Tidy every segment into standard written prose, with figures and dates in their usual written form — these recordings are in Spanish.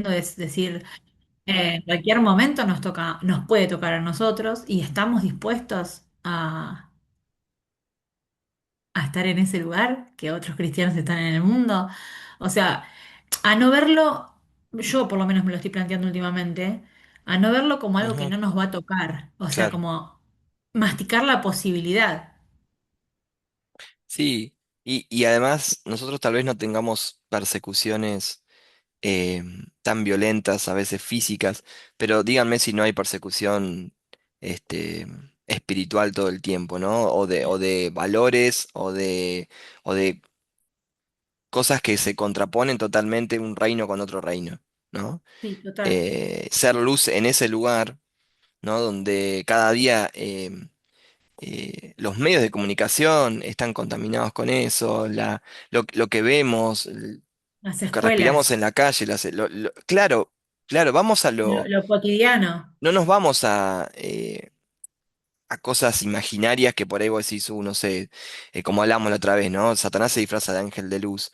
haciendo es decir, en cualquier momento nos toca, nos puede tocar a nosotros y estamos dispuestos a estar en ese lugar que otros cristianos están en el mundo. O sea, a no verlo, yo por lo menos me lo estoy planteando últimamente, a no verlo como algo que Ujú, no nos va a tocar, o sea, claro. como masticar la posibilidad. Sí, y además nosotros tal vez no tengamos persecuciones eh, tan violentas, a veces físicas, pero díganme si no hay persecución este, espiritual todo el tiempo, ¿no? O de valores, o de cosas que se contraponen totalmente un reino con otro reino, ¿no? Sí, total. Ser luz en ese lugar, ¿no? Donde cada día los medios de comunicación están contaminados con eso, lo que vemos, Las lo que respiramos escuelas, en la calle, claro, claro, vamos a lo cotidiano. no nos vamos a cosas imaginarias que por ahí vos decís, no sé, como hablamos la otra vez, ¿no? Satanás se disfraza de ángel de luz.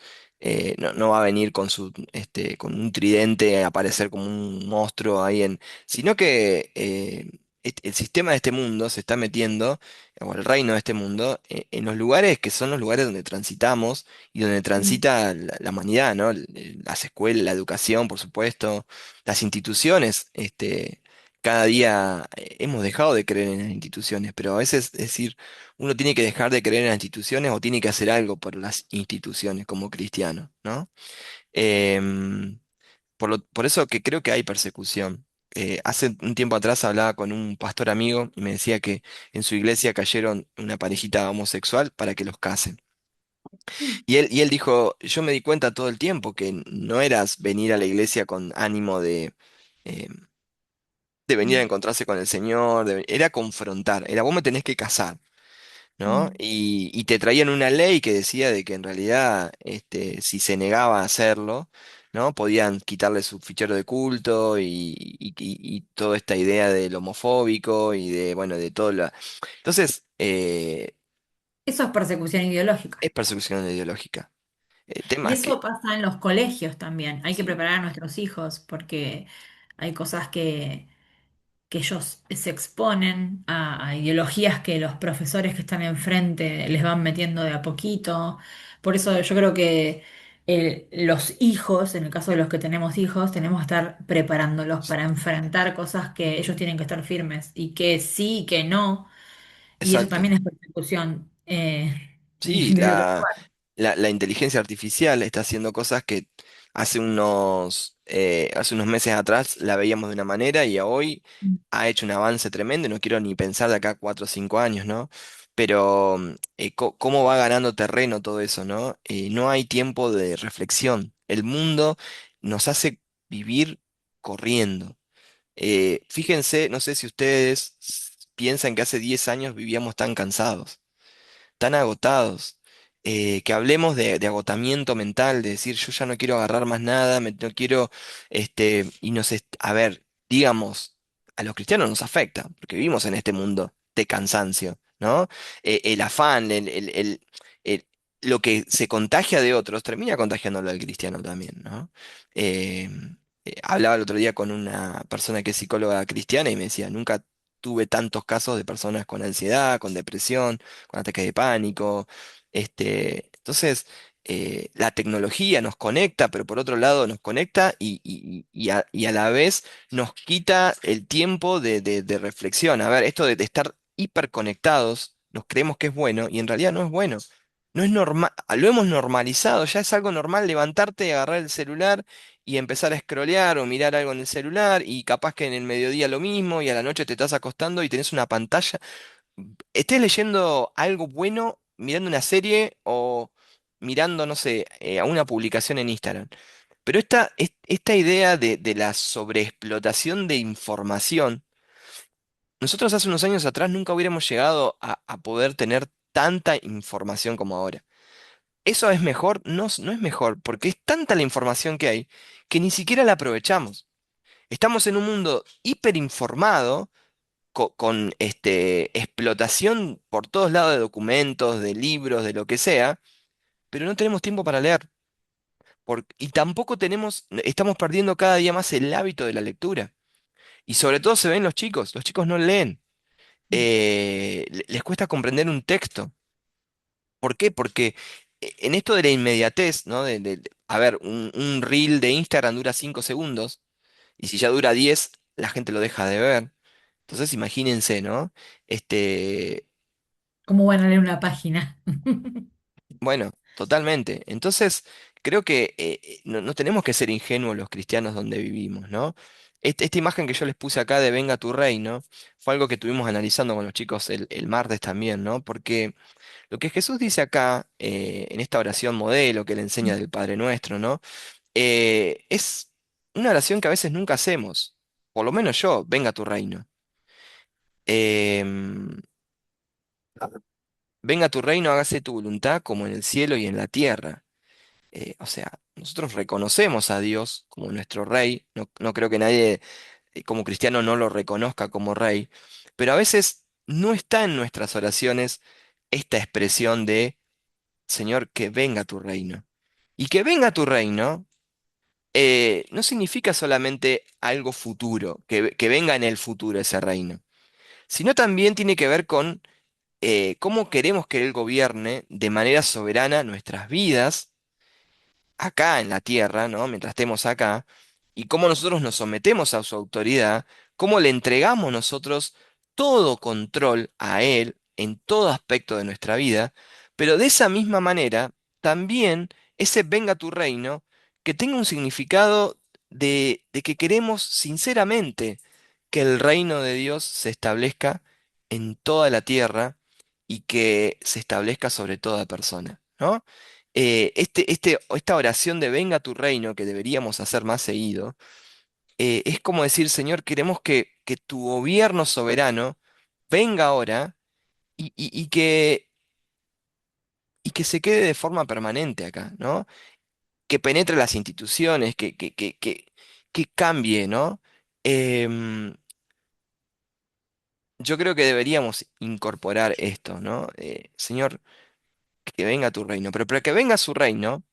No va a venir con con un tridente a aparecer como un monstruo sino que el sistema de este mundo se está metiendo, o el reino de este mundo, en los lugares que son los lugares donde transitamos y donde Mm, transita la humanidad, ¿no? Las escuelas, la educación, por supuesto, las instituciones, cada día hemos dejado de creer en las instituciones, pero a veces, es decir, uno tiene que dejar de creer en las instituciones o tiene que hacer algo por las instituciones como cristiano, ¿no? Em, por eso que creo que hay persecución. Hace un tiempo atrás hablaba con un pastor amigo y me decía que en su iglesia cayeron una parejita homosexual para que los casen. mm, Y él dijo, yo me di cuenta todo el tiempo que no eras venir a la iglesia con ánimo em, de venir a mm, encontrarse con el Señor, era confrontar, era vos me tenés que casar, ¿no? mm. Y te traían una ley que decía de que en realidad, si se negaba a hacerlo, ¿no? Podían quitarle su fichero de culto y toda esta idea del homofóbico y de, bueno, de todo lo... Entonces, Eso es persecución ideológica. es persecución ideológica. Y Temas que... eso pasa en los colegios también. Hay que Sí, preparar a nuestros hijos porque hay cosas que ellos se exponen a ideologías que los profesores que están enfrente les van metiendo de a poquito. Por eso yo creo que los hijos, en el caso de los que tenemos hijos, tenemos que estar preparándolos para enfrentar cosas que ellos tienen que estar firmes y que sí y que no. Y eso exacto. también es persecución Sí, intelectual. la inteligencia artificial está haciendo cosas que hace unos meses atrás la veíamos de una manera y hoy ha hecho un avance tremendo y no quiero ni pensar de acá a 4 o 5 años, ¿no? Pero cómo va ganando terreno todo eso, ¿no? No hay tiempo de reflexión. El mundo nos hace vivir corriendo. Fíjense, no sé si ustedes piensan que hace 10 años vivíamos tan cansados, tan agotados, que hablemos de agotamiento mental, de decir yo ya no quiero agarrar más nada, no quiero, a ver, digamos, a los cristianos nos afecta, porque vivimos en este mundo de cansancio, ¿no? El afán, el- lo que se contagia de otros, termina contagiándolo al cristiano también, ¿no? Eh, Hablaba el otro día con una persona que es psicóloga cristiana y me decía, nunca tuve tantos casos de personas con ansiedad, con depresión, con ataques de pánico. Entonces, la tecnología nos conecta, pero por otro lado nos conecta y a la vez nos quita el tiempo de reflexión. A ver, esto de estar hiperconectados, nos creemos que es bueno y en realidad no es bueno. No es normal, lo hemos normalizado, ya es algo normal levantarte, agarrar el celular y empezar a scrollear o mirar algo en el celular y capaz que en el mediodía lo mismo y a la noche te estás acostando y tenés una pantalla, estés leyendo algo bueno, mirando una serie o mirando, no sé, a una publicación en Instagram. Pero esta idea de la sobreexplotación de información, nosotros hace unos años atrás nunca hubiéramos llegado a poder tener tanta información como ahora. ¿Eso es mejor? No, no es mejor, porque es tanta la información que hay que ni siquiera la aprovechamos. Estamos en un mundo hiperinformado con explotación por todos lados de documentos, de libros, de lo que sea, pero no tenemos tiempo para leer. Y tampoco estamos perdiendo cada día más el hábito de la lectura. Y sobre todo se ven los chicos no leen, les cuesta comprender un texto. ¿Por qué? Porque en esto de la inmediatez, ¿no? A ver, un reel de Instagram dura 5 segundos, y si ya dura 10 la gente lo deja de ver. Entonces imagínense, ¿no? Este, ¿Cómo van a leer una página? bueno, totalmente. Entonces, creo que no tenemos que ser ingenuos los cristianos donde vivimos, ¿no? Esta imagen que yo les puse acá de Venga tu reino fue algo que estuvimos analizando con los chicos el martes también, ¿no? Porque lo que Jesús dice acá, en esta oración modelo que le enseña del Padre Nuestro, ¿no? Es una oración que a veces nunca hacemos. Por lo menos yo, venga tu reino. Em, Venga tu reino, hágase tu voluntad como en el cielo y en la tierra. O sea, nosotros reconocemos a Dios como nuestro rey. No creo que nadie como cristiano no lo reconozca como rey. Pero a veces no está en nuestras oraciones esta expresión de, Señor, que venga tu reino. Y que venga tu reino no significa solamente algo futuro, que venga en el futuro ese reino, sino también tiene que ver con cómo queremos que Él gobierne de manera soberana nuestras vidas acá en la tierra, ¿no? Mientras estemos acá, y cómo nosotros nos sometemos a su autoridad, cómo le entregamos nosotros todo control a Él en todo aspecto de nuestra vida, pero de esa misma manera, también ese venga tu reino, que tenga un significado de que queremos sinceramente que el reino de Dios se establezca en toda la tierra y que se establezca sobre toda persona, ¿no? Esta oración de venga tu reino que deberíamos hacer más seguido, es como decir, Señor, queremos que tu gobierno soberano venga ahora y que se quede de forma permanente acá, ¿no? Que penetre las instituciones, que cambie, ¿no? Em, yo creo que deberíamos incorporar esto, ¿no? Señor, que venga tu reino, pero para que venga su reino,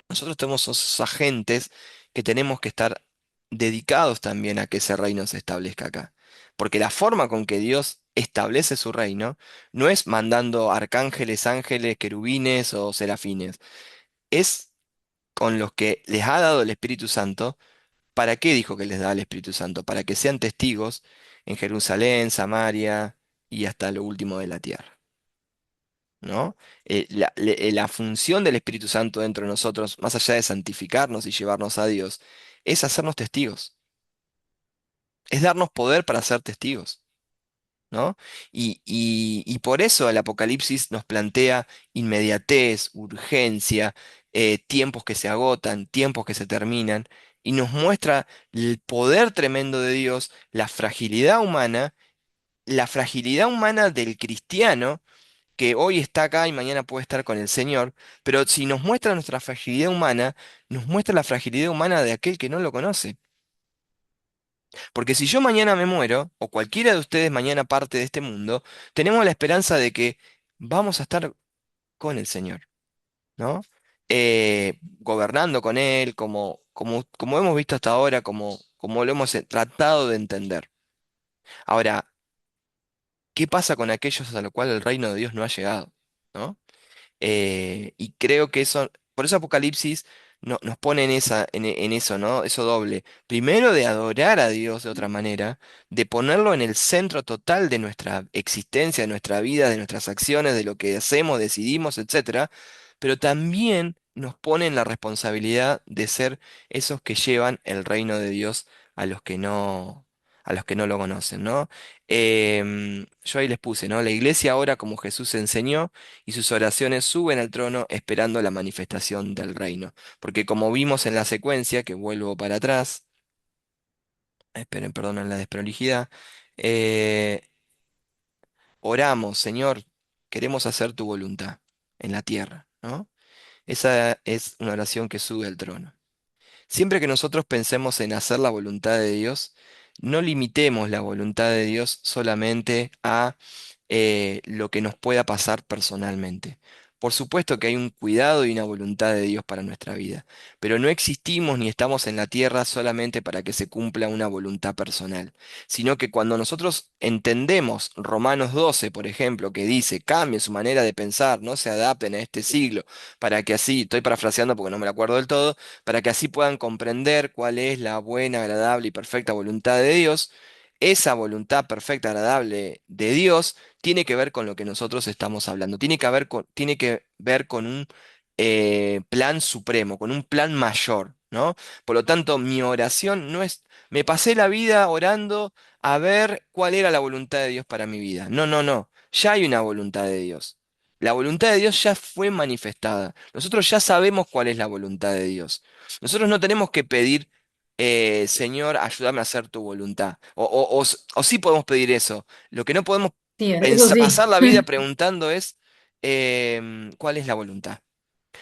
nosotros tenemos esos agentes que tenemos que estar dedicados también a que ese reino se establezca acá. Porque la forma con que Dios establece su reino no es mandando arcángeles, ángeles, querubines o serafines. Es con los que les ha dado el Espíritu Santo. ¿Para qué dijo que les da el Espíritu Santo? Para que sean testigos en Jerusalén, Samaria y hasta lo último de la tierra. ¿No? La función del Espíritu Santo dentro de nosotros, más allá de santificarnos y llevarnos a Dios, es hacernos testigos, es darnos poder para ser testigos, ¿no? Y por eso el Apocalipsis nos plantea inmediatez, urgencia, tiempos que se agotan, tiempos que se terminan, y nos muestra el poder tremendo de Dios, la fragilidad humana del cristiano que hoy está acá y mañana puede estar con el Señor, pero si nos muestra nuestra fragilidad humana, nos muestra la fragilidad humana de aquel que no lo conoce. Porque si yo mañana me muero, o cualquiera de ustedes mañana parte de este mundo, tenemos la esperanza de que vamos a estar con el Señor, ¿no? Gobernando con Él, como hemos visto hasta ahora, como lo hemos tratado de entender. Ahora, ¿qué pasa con aquellos a los cuales el reino de Dios no ha llegado? ¿No? Y creo que eso, por eso Apocalipsis nos pone en eso, ¿no? Eso doble. Primero de adorar a Dios de otra manera, de ponerlo en el centro total de nuestra existencia, de nuestra vida, de nuestras acciones, de lo que hacemos, decidimos, etcétera. Pero también nos pone en la responsabilidad de ser esos que llevan el reino de Dios a los que a los que no lo conocen, ¿no? Yo ahí les puse, ¿no? La iglesia ora como Jesús enseñó y sus oraciones suben al trono esperando la manifestación del reino. Porque como vimos en la secuencia, que vuelvo para atrás, esperen, perdonen la desprolijidad, eh, oramos, Señor, queremos hacer tu voluntad en la tierra, ¿no? Esa es una oración que sube al trono. Siempre que nosotros pensemos en hacer la voluntad de Dios, no limitemos la voluntad de Dios solamente a lo que nos pueda pasar personalmente. Por supuesto que hay un cuidado y una voluntad de Dios para nuestra vida, pero no existimos ni estamos en la tierra solamente para que se cumpla una voluntad personal, sino que cuando nosotros entendemos Romanos 12, por ejemplo, que dice, cambien su manera de pensar, no se adapten a este siglo, para que así, estoy parafraseando porque no me lo acuerdo del todo, para que así puedan comprender cuál es la buena, agradable y perfecta voluntad de Dios. Esa voluntad perfecta, agradable de Dios tiene que ver con lo que nosotros estamos hablando, tiene que ver con un plan supremo, con un plan mayor, ¿no? Por lo tanto, mi oración no es, me pasé la vida orando a ver cuál era la voluntad de Dios para mi vida. No, no, no, ya hay una voluntad de Dios. La voluntad de Dios ya fue manifestada. Nosotros ya sabemos cuál es la voluntad de Dios. Nosotros no tenemos que pedir, Señor, ayúdame a hacer tu voluntad. O sí podemos pedir eso. Lo que no podemos Sí, eso pasar sí. la vida preguntando es, ¿cuál es la voluntad?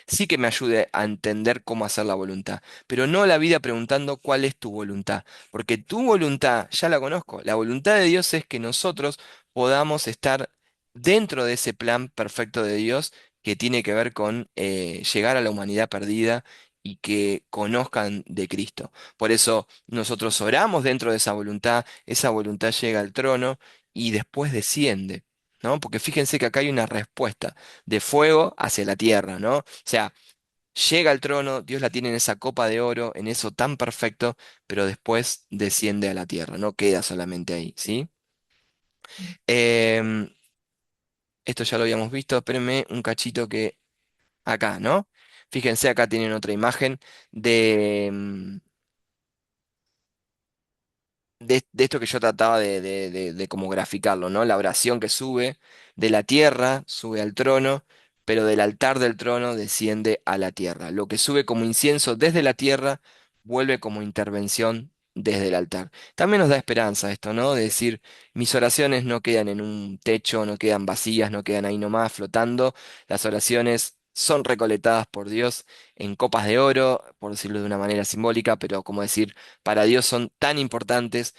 Sí que me ayude a entender cómo hacer la voluntad, pero no la vida preguntando cuál es tu voluntad, porque tu voluntad ya la conozco. La voluntad de Dios es que nosotros podamos estar dentro de ese plan perfecto de Dios que tiene que ver con llegar a la humanidad perdida y que conozcan de Cristo. Por eso nosotros oramos dentro de esa voluntad llega al trono y después desciende. ¿No? Porque fíjense que acá hay una respuesta de fuego hacia la tierra, ¿no? O sea, llega al trono, Dios la tiene en esa copa de oro, en eso tan perfecto, pero después desciende a la tierra, no queda solamente ahí, ¿sí? Em, Esto ya lo habíamos visto, espérenme un cachito que acá, ¿no? Fíjense, acá tienen otra imagen de, de esto que yo trataba de como graficarlo, ¿no? La oración que sube de la tierra, sube al trono, pero del altar del trono desciende a la tierra. Lo que sube como incienso desde la tierra vuelve como intervención desde el altar. También nos da esperanza esto, ¿no? De decir, mis oraciones no quedan en un techo, no quedan vacías, no quedan ahí nomás flotando. Las oraciones son recolectadas por Dios en copas de oro, por decirlo de una manera simbólica, pero como decir, para Dios son tan importantes,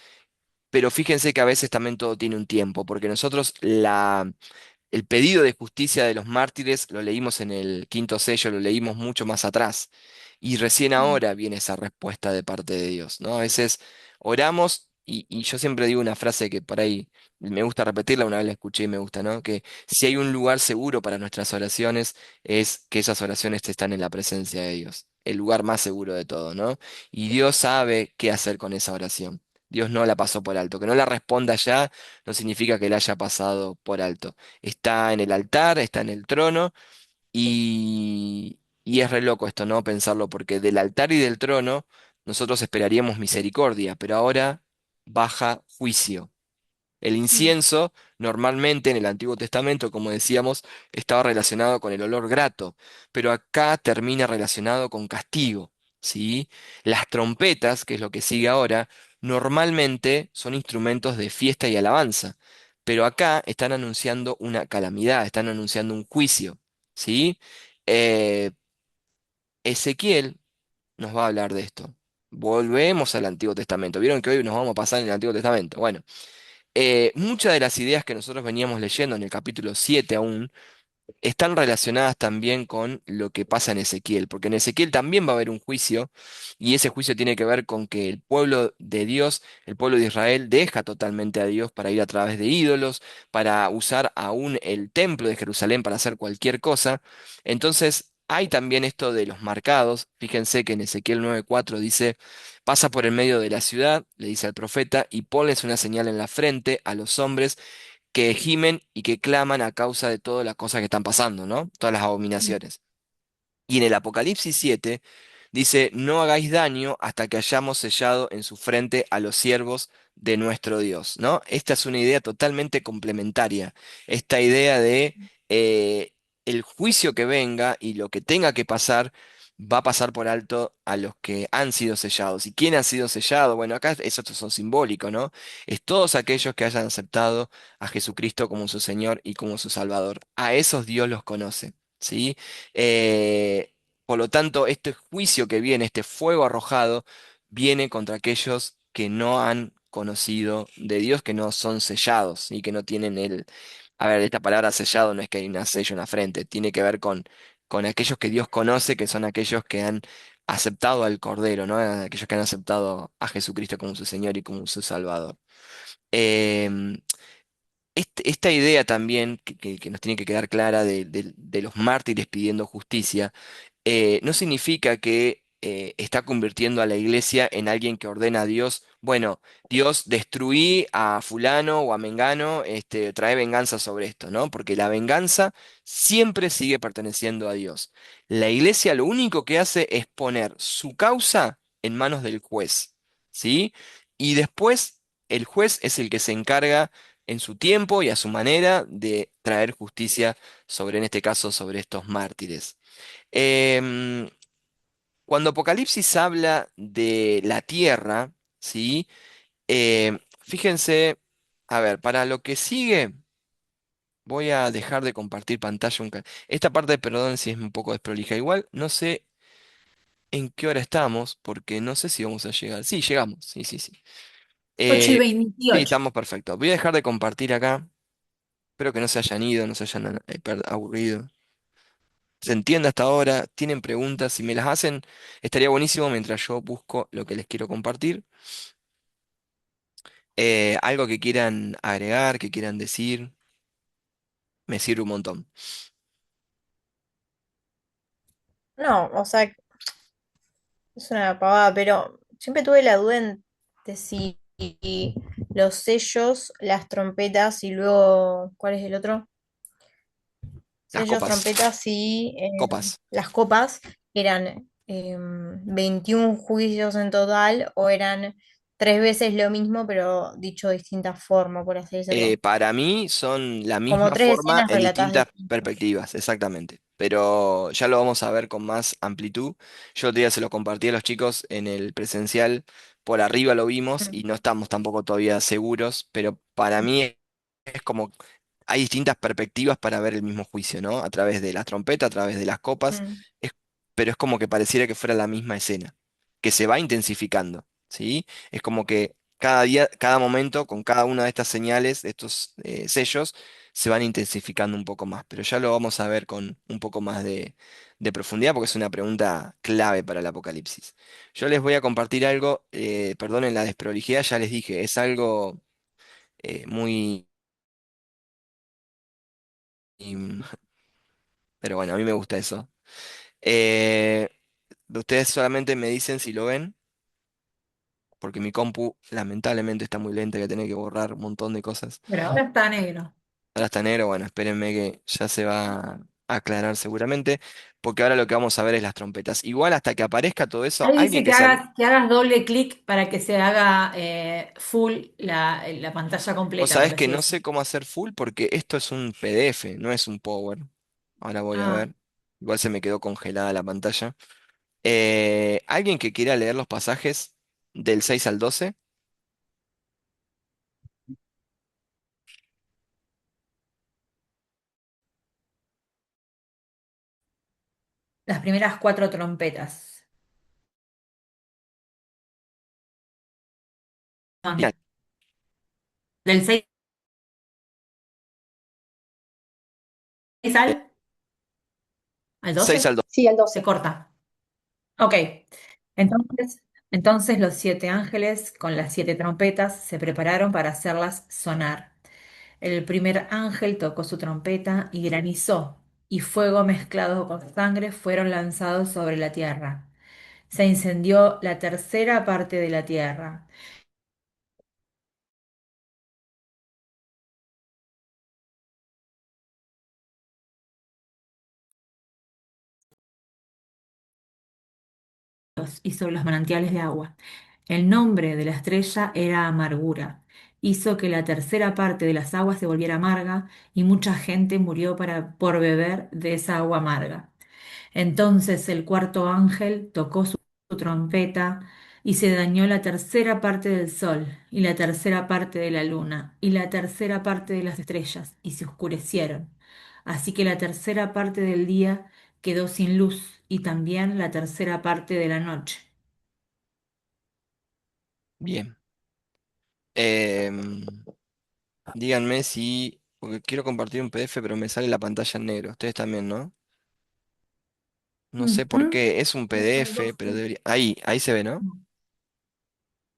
pero fíjense que a veces también todo tiene un tiempo, porque nosotros el pedido de justicia de los mártires lo leímos en el quinto sello, lo leímos mucho más atrás. Y recién ahora viene esa respuesta de parte de Dios, ¿no? A veces oramos y yo siempre digo una frase que por ahí me gusta repetirla, una vez la escuché y me gusta, ¿no? Que si hay un lugar seguro para nuestras oraciones es que esas oraciones están en la presencia de Dios, el lugar más seguro de todo, ¿no? Y Dios sabe qué hacer con esa oración. Dios no la pasó por alto. Que no la responda ya no significa que la haya pasado por alto. Está en el altar, está en el trono y es re loco esto, ¿no? Pensarlo, porque del altar y del trono nosotros esperaríamos misericordia, pero ahora baja juicio. El incienso, normalmente en el Antiguo Testamento, como decíamos, estaba relacionado con el olor grato, pero acá termina relacionado con castigo, ¿sí? Las trompetas, que es lo que sigue ahora, normalmente son instrumentos de fiesta y alabanza, pero acá están anunciando una calamidad, están anunciando un juicio, ¿sí? Eh, Ezequiel nos va a hablar de esto. Volvemos al Antiguo Testamento. ¿Vieron que hoy nos vamos a pasar en el Antiguo Testamento? Bueno. Muchas de las ideas que nosotros veníamos leyendo en el capítulo 7 aún están relacionadas también con lo que pasa en Ezequiel, porque en Ezequiel también va a haber un juicio y ese juicio tiene que ver con que el pueblo de Dios, el pueblo de Israel, deja totalmente a Dios para ir a través de ídolos, para usar aún el templo de Jerusalén para hacer cualquier cosa. Entonces, hay también esto de los marcados. Fíjense que en Ezequiel 9:4 dice, pasa por el medio de la ciudad, le dice al profeta, y ponles una señal en la frente a los hombres que gimen y que claman a causa de todas las cosas que están pasando, ¿no? Todas las abominaciones. Y en el Apocalipsis 7 dice, no hagáis daño hasta que hayamos sellado en su frente a los siervos de nuestro Dios, ¿no? Esta es una idea totalmente complementaria. Esta idea de el juicio que venga y lo que tenga que pasar va a pasar por alto a los que han sido sellados. ¿Y quién ha sido sellado? Bueno, acá eso son simbólico, ¿no? Es todos aquellos que hayan aceptado a Jesucristo como su Señor y como su Salvador. A esos Dios los conoce, ¿sí? Eh, por lo tanto, este juicio que viene, este fuego arrojado, viene contra aquellos que no han conocido de Dios, que no son sellados y que no tienen A ver, esta palabra sellado no es que hay una sello en la frente, tiene que ver con aquellos que Dios conoce, que son aquellos que han aceptado al Cordero, ¿no? Aquellos que han aceptado a Jesucristo como su Señor y como su Salvador. Em, esta idea también que nos tiene que quedar clara de los mártires pidiendo justicia no significa que está convirtiendo a la iglesia en alguien que ordena a Dios, bueno, Dios destruí a fulano o a mengano, trae venganza sobre esto, ¿no? Porque la venganza siempre sigue perteneciendo a Dios. La iglesia lo único que hace es poner su causa en manos del juez, ¿sí? Y después el juez es el que se encarga en su tiempo y a su manera de traer justicia sobre, en este caso, sobre estos mártires. Em, Cuando Apocalipsis habla de la tierra, ¿sí? Fíjense, a ver, para lo que sigue, voy a dejar de compartir pantalla. Esta parte, perdón si es un poco desprolija. Igual, no sé en qué hora estamos, porque no sé si vamos a llegar. Sí, llegamos, sí, sí, sí. 8 y Eh, sí, 28. estamos perfectos. Voy a dejar de compartir acá. Espero que no se hayan ido, no se hayan aburrido. Se entiende hasta ahora, tienen preguntas, si me las hacen, estaría buenísimo mientras yo busco lo que les quiero compartir. Algo que quieran agregar, que quieran decir, me sirve un montón. No, o sea, es una pavada, pero siempre tuve la duda de si los sellos, las trompetas y luego, ¿cuál es el otro? Las Sellos, copas, trompetas y copas. las copas eran 21 juicios en total o eran tres veces lo mismo, pero dicho de distinta forma, por así decirlo. Para mí son la Como misma tres forma escenas en relatadas distintas distintas. perspectivas, exactamente. Pero ya lo vamos a ver con más amplitud. Yo otro día se lo compartí a los chicos en el presencial, por arriba lo vimos y Mm, no estamos tampoco todavía seguros, pero para mí es como hay distintas perspectivas para ver el mismo juicio, ¿no? A través de la trompeta, a través de las copas, mm, es- pero es como que pareciera que fuera la misma escena, que se va intensificando, ¿sí? Es como que cada día, cada momento, con cada una de estas señales, de estos sellos, se van intensificando un poco más, pero ya lo vamos a ver con un poco más de profundidad porque es una pregunta clave para el Apocalipsis. Yo les voy a compartir algo, perdonen la desprolijidad, ya les dije, es algo muy... mm, pero bueno, a mí me gusta eso. Eh, Ustedes solamente me dicen si lo ven, porque mi compu lamentablemente está muy lenta, voy a tener que borrar un montón de cosas. Pero ahora está negro. Ahora está negro, bueno, espérenme que ya se va a aclarar seguramente, porque ahora lo que vamos a ver es las trompetas. Igual hasta que aparezca todo eso, Ahí alguien dice que se... que hagas doble clic para que se haga full la pantalla Vos completa, sabés por que así no sé decirlo. cómo hacer full porque esto es un PDF, no es un Power. Ahora voy a Ah, ver. Igual se me quedó congelada la pantalla. ¿Alguien que quiera leer los pasajes del 6 al 12? las primeras cuatro trompetas. Bien, No, del 6 del al 6 al 12 12. sí, al se 12. corta. Ok, entonces, entonces los siete ángeles con las siete trompetas se prepararon para hacerlas sonar. El primer ángel tocó su trompeta y granizó, y fuego mezclado con sangre fueron lanzados sobre la tierra. Se incendió la tercera parte de la tierra. Y sobre los manantiales de agua. El nombre de la estrella era amargura. Hizo que la tercera parte de las aguas se volviera amarga y mucha gente murió por beber de esa agua amarga. Entonces el cuarto ángel tocó su trompeta y se dañó la tercera parte del sol y la tercera parte de la luna y la tercera parte de las estrellas y se oscurecieron. Así que la tercera parte del día quedó sin luz y también la tercera parte de la noche. Bien. Em, Díganme si porque quiero compartir un PDF, pero me sale la pantalla en negro. Ustedes también, ¿no? No sé por Ujú. qué. Es un PDF, pero debería. Ahí se ve, ¿no?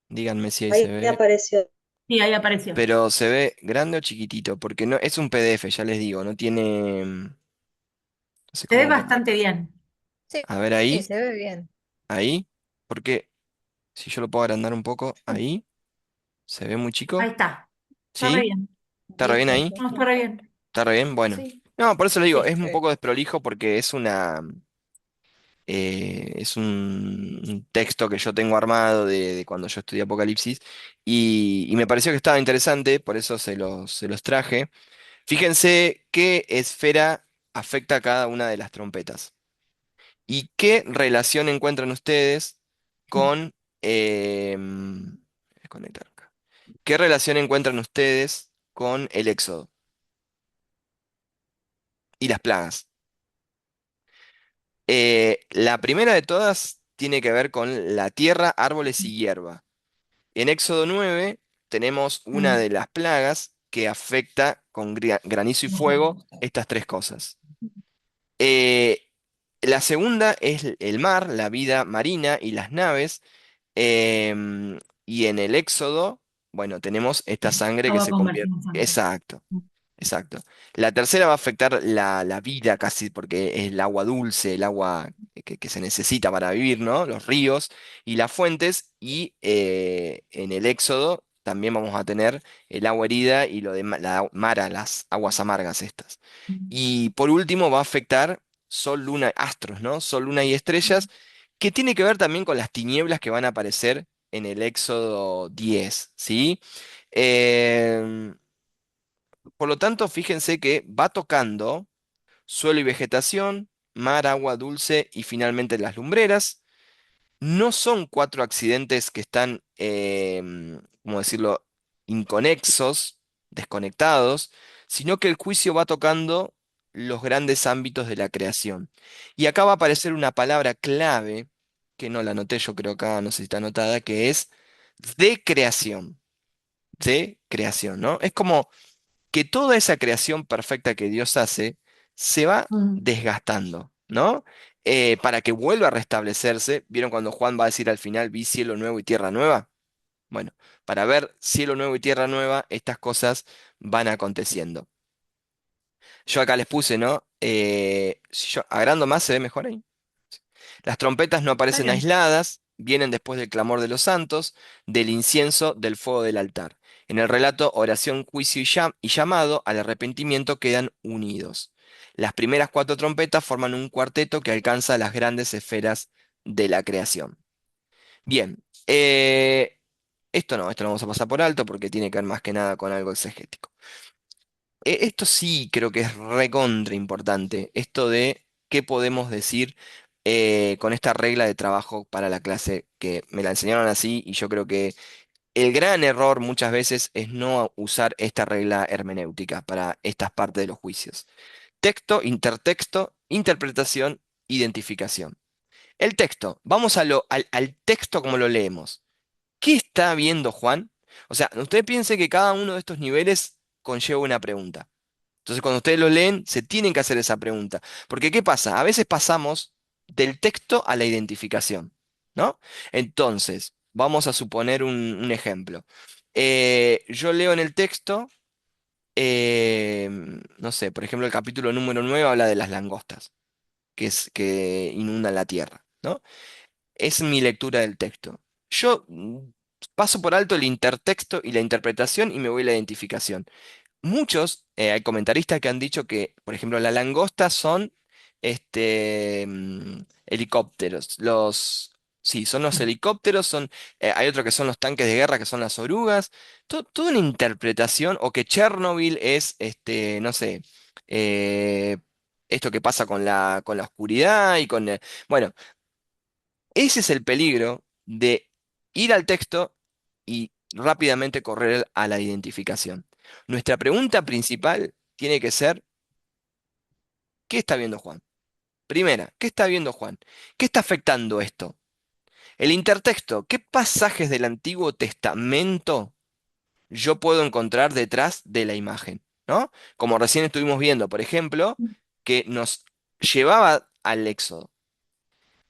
Díganme si ahí se Ahí ve. apareció. Sí, ahí apareció. Pero se ve grande o chiquitito, porque no es un PDF, ya les digo, no tiene. No sé Se ve cómo poner. bastante bien. Sí, A ver sí, ahí, se ve bien. ahí. Porque si yo lo puedo agrandar un poco, ahí. ¿Se ve muy Ahí chico? está. Está re ¿Sí? bien. ¿Está re bien ahí? Listo. No, está re bien. ¿Está re bien? Bueno. Sí, No, por eso le digo, sí. es un Sí. poco desprolijo porque es un texto que yo tengo armado de cuando yo estudié Apocalipsis y me pareció que estaba interesante, por eso se los traje. Fíjense qué esfera afecta a cada una de las trompetas y qué relación encuentran ustedes con... conectar acá. ¿Qué relación encuentran ustedes con el Éxodo y las plagas? La primera de todas tiene que ver con la tierra, árboles y hierba. En Éxodo 9 tenemos una Mm. de las plagas que afecta con granizo y fuego estas tres cosas. Eh, la segunda es el mar, la vida marina y las naves. Y en el Éxodo, bueno, tenemos esta sangre que Agua se convertida convierte. en sangre. Exacto. Exacto. La tercera va a afectar la vida casi, porque es el agua dulce, el agua que se necesita para vivir, ¿no? Los ríos y las fuentes. Y en el Éxodo también vamos a tener el agua herida y lo de la mara, las aguas amargas estas. Y por último va a afectar Sol, Luna, astros, ¿no? Sol, Luna y estrellas, que tiene que ver también con las tinieblas que van a aparecer en el Éxodo 10, ¿sí? Em, por lo tanto, fíjense que va tocando suelo y vegetación, mar, agua dulce y finalmente las lumbreras. No son cuatro accidentes que están, ¿cómo decirlo?, inconexos, desconectados, sino que el juicio va tocando los grandes ámbitos de la creación. Y acá va a aparecer una palabra clave, que no la anoté, yo creo acá, no sé si está anotada, que es de creación, de creación, ¿no? Es como que toda esa creación perfecta que Dios hace se va Mm. desgastando, ¿no? Para que vuelva a restablecerse. ¿Vieron cuando Juan va a decir al final, vi cielo nuevo y tierra nueva? Bueno, para ver cielo nuevo y tierra nueva, estas cosas van aconteciendo. Yo acá les puse, ¿no? Si yo agrando más, ¿se ve mejor ahí? Las trompetas no Está aparecen bien. aisladas, vienen después del clamor de los santos, del incienso, del fuego del altar. En el relato, oración, juicio y llamado al arrepentimiento quedan unidos. Las primeras cuatro trompetas forman un cuarteto que alcanza las grandes esferas de la creación. Bien, esto lo vamos a pasar por alto porque tiene que ver más que nada con algo exegético. Esto sí creo que es recontra importante, esto de qué podemos decir con esta regla de trabajo para la clase, que me la enseñaron así y yo creo que el gran error muchas veces es no usar esta regla hermenéutica para estas partes de los juicios. Texto, intertexto, interpretación, identificación. El texto, vamos al texto como lo leemos. ¿Qué está viendo Juan? O sea, usted piense que cada uno de estos niveles conlleva una pregunta. Entonces, cuando ustedes lo leen, se tienen que hacer esa pregunta. Porque, ¿qué pasa? A veces pasamos del texto a la identificación, ¿no? Entonces, vamos a suponer un ejemplo. Yo leo en el texto, no sé, por ejemplo, el capítulo número 9 habla de las langostas, que inundan la tierra, ¿no? Es mi lectura del texto. Yo paso por alto el intertexto y la interpretación y me voy a la identificación. Muchos, hay comentaristas que han dicho que, por ejemplo, las langostas son helicópteros. Sí, son los helicópteros, hay otros que son los tanques de guerra, que son las orugas. Toda una interpretación, o que Chernobyl es, no sé, eh, esto que pasa con la oscuridad y bueno, ese es el peligro de ir al texto y rápidamente correr a la identificación. Nuestra pregunta principal tiene que ser, ¿qué está viendo Juan? Primera, ¿qué está viendo Juan? ¿Qué está afectando esto? El intertexto, ¿qué pasajes del Antiguo Testamento yo puedo encontrar detrás de la imagen? ¿no? Como recién estuvimos viendo, por ejemplo, que nos llevaba al Éxodo.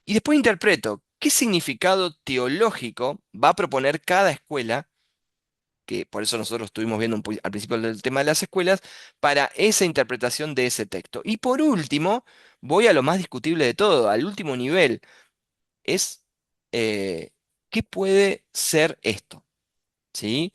Y después interpreto qué significado teológico va a proponer cada escuela, que por eso nosotros estuvimos viendo al principio del tema de las escuelas, para esa interpretación de ese texto. Y por último, voy a lo más discutible de todo, al último nivel, es ¿qué puede ser esto? ¿Sí?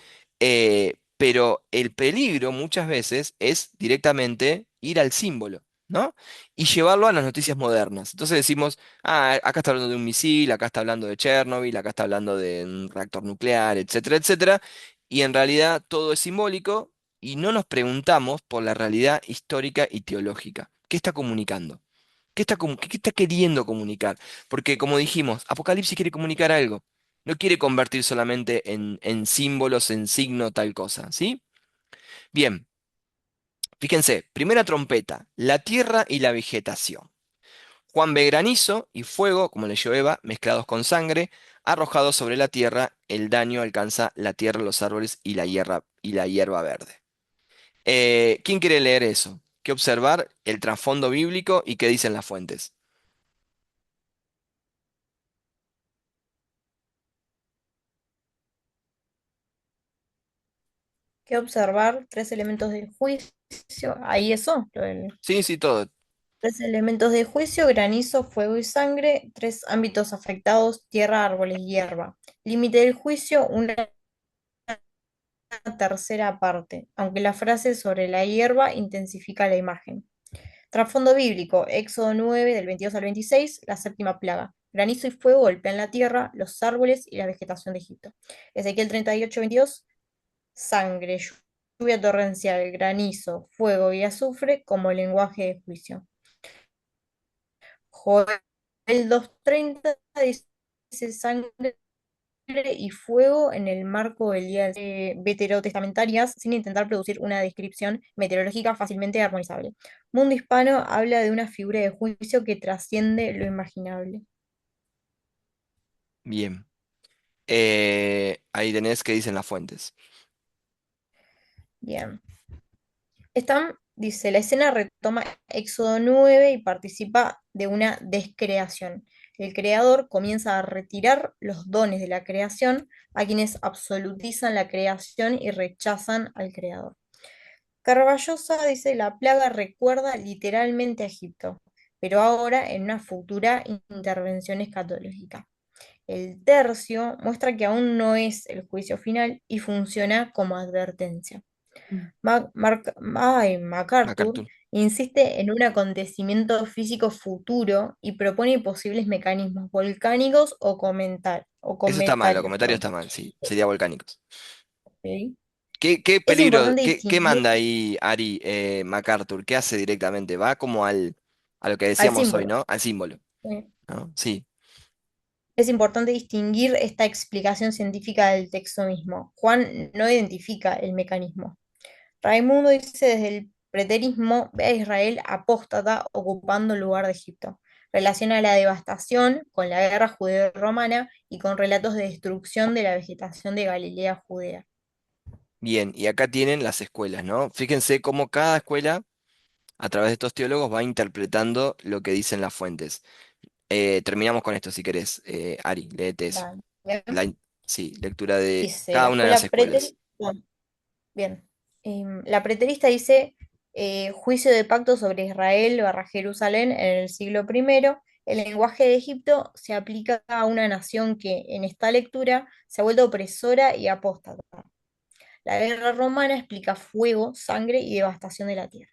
Pero el peligro muchas veces es directamente ir al símbolo, ¿no? Y llevarlo a las noticias modernas. Entonces decimos, ah, acá está hablando de un misil, acá está hablando de Chernobyl, acá está hablando de un reactor nuclear, etcétera, etcétera. Y en realidad todo es simbólico y no nos preguntamos por la realidad histórica y teológica. ¿Qué está comunicando? ¿Qué está queriendo comunicar? Porque como dijimos, Apocalipsis quiere comunicar algo. No quiere convertir solamente en símbolos, en signo, tal cosa, ¿sí? Bien, fíjense, primera trompeta, la tierra y la vegetación. Juan ve granizo y fuego, como leyó Eva, mezclados con sangre, arrojados sobre la tierra, el daño alcanza la tierra, los árboles y la hierba verde. ¿Quién quiere leer eso? ¿Qué observar? El trasfondo bíblico y qué dicen las fuentes. Que observar tres elementos del juicio. Ahí eso, Sí, sí, todo. tres elementos de juicio, granizo, fuego y sangre, tres ámbitos afectados, tierra, árboles y hierba. Límite del juicio, una tercera parte, aunque la frase sobre la hierba intensifica la imagen. Trasfondo bíblico, Éxodo 9, del 22 al 26, la séptima plaga. Granizo y fuego golpean la tierra, los árboles y la vegetación de Egipto. Ezequiel 38, 22, sangre, lluvia torrencial, granizo, fuego y azufre como lenguaje de juicio. Joel 2:30 dice sangre y fuego en el marco del día veterotestamentarias sin intentar producir una descripción meteorológica fácilmente armonizable. Mundo Hispano habla de una figura de juicio que trasciende lo imaginable. Bien. Ahí tenés que dicen las fuentes. Bien. Stam dice, la escena retoma Éxodo 9 y participa de una descreación. El creador comienza a retirar los dones de la creación a quienes absolutizan la creación y rechazan al creador. Carballosa dice, la plaga recuerda literalmente a Egipto, pero ahora en una futura intervención escatológica. El tercio muestra que aún no es el juicio final y funciona como advertencia. Mm. MacArthur MacArthur. insiste en un acontecimiento físico futuro y propone posibles mecanismos volcánicos o Eso está mal, los cometarios, comentarios perdón. está mal, sí, sería volcánicos. ¿Ok? ¿Qué Es peligro, importante qué distinguir manda ahí Ari MacArthur? ¿Qué hace directamente? Va como a lo que al decíamos hoy, símbolo. ¿no? Al símbolo, ¿Sí? ¿no? Sí, Es importante distinguir esta explicación científica del texto mismo. Juan no identifica el mecanismo. Raimundo dice desde el preterismo ve a Israel apóstata ocupando el lugar de Egipto. Relaciona la devastación con la guerra judeo-romana y con relatos de destrucción de la vegetación de Galilea judea. bien, y acá tienen las escuelas, ¿no? Fíjense cómo cada escuela, a través de estos teólogos, va interpretando lo que dicen las fuentes. Terminamos con esto, si querés, Ari, léete eso. Vale. La, in- sí, lectura de Dice cada la una de las escuela escuelas. bien. La preterista dice juicio de pacto sobre Israel barra Jerusalén en el siglo primero. El lenguaje de Egipto se aplica a una nación que en esta lectura se ha vuelto opresora y apóstata. La guerra romana explica fuego, sangre y devastación de la tierra.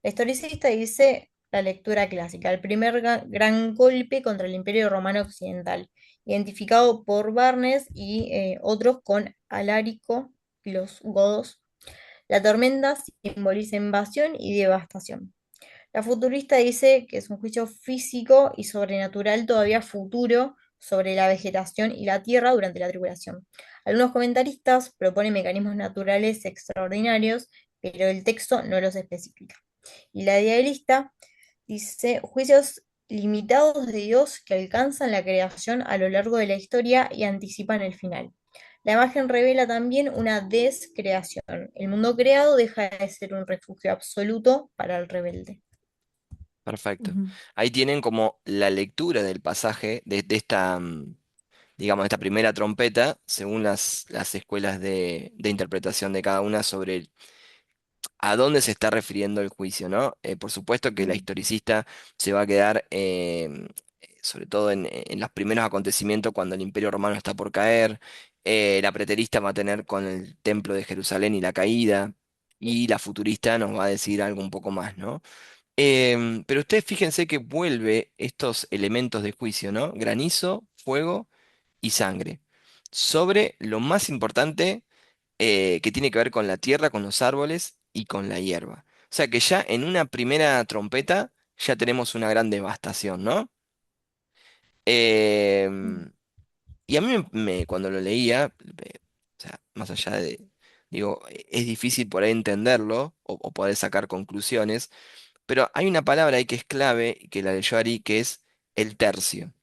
La historicista dice la lectura clásica, el primer gran golpe contra el Imperio Romano Occidental, identificado por Barnes y otros con Alarico y los godos. La tormenta simboliza invasión y devastación. La futurista dice que es un juicio físico y sobrenatural todavía futuro sobre la vegetación y la tierra durante la tribulación. Algunos comentaristas proponen mecanismos naturales extraordinarios, pero el texto no los especifica. Y la idealista dice juicios limitados de Dios que alcanzan la creación a lo largo de la historia y anticipan el final. La imagen revela también una descreación. El mundo creado deja de ser un refugio absoluto para el rebelde. Perfecto. Ujú. Ahí tienen como la lectura del pasaje de esta, digamos, esta primera trompeta, según las escuelas de interpretación de cada una sobre a dónde se está refiriendo el juicio, ¿no? Por supuesto que la Mm. historicista se va a quedar, sobre todo en los primeros acontecimientos, cuando el Imperio Romano está por caer, la preterista va a tener con el Templo de Jerusalén y la caída, y la futurista nos va a decir algo un poco más, ¿no? Pero ustedes fíjense que vuelve estos elementos de juicio, ¿no? Granizo, fuego y sangre. Sobre lo más importante que tiene que ver con la tierra, con los árboles y con la hierba. O sea que ya en una primera trompeta ya tenemos una gran devastación, ¿no? Mm. Em, y a mí cuando lo leía, o sea, más allá de, digo, es difícil por ahí entenderlo o poder sacar conclusiones, pero hay una palabra ahí que es clave, que la leyó Ari, que es el tercio.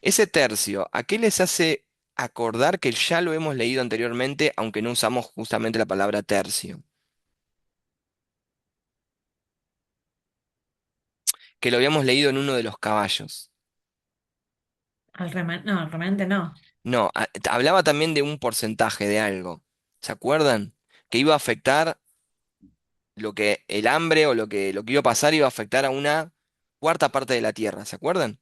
Ese tercio, ¿a qué les hace acordar que ya lo hemos leído anteriormente, aunque no usamos justamente la palabra tercio? Que lo habíamos leído en uno de los caballos. No, al remanente no. No, hablaba también de un porcentaje de algo. ¿Se acuerdan? Que iba a afectar lo que el hambre o lo que iba a pasar iba a afectar a una cuarta parte de la tierra. ¿Se acuerdan?